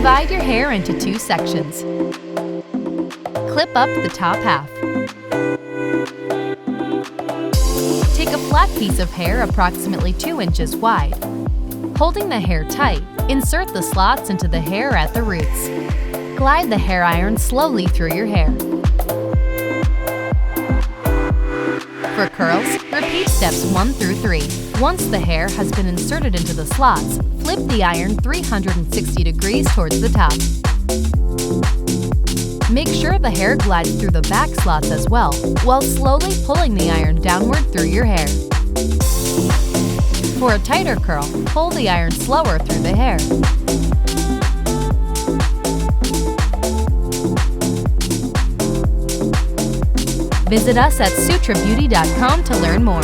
Divide your hair into 2 sections. Clip up the top half. Take a flat piece of hair approximately 2 inches wide. Holding the hair tight, insert the slots into the hair at the roots. Glide the hair iron slowly through your hair. For curls, repeat steps 1 through 3. Once the hair has been inserted into the slots, flip the iron 360 degrees towards the top. Make sure the hair glides through the back slots as well, while slowly pulling the iron downward through your hair. For a tighter curl, pull the iron slower through the hair. Visit us at sutrabeauty.com to learn more.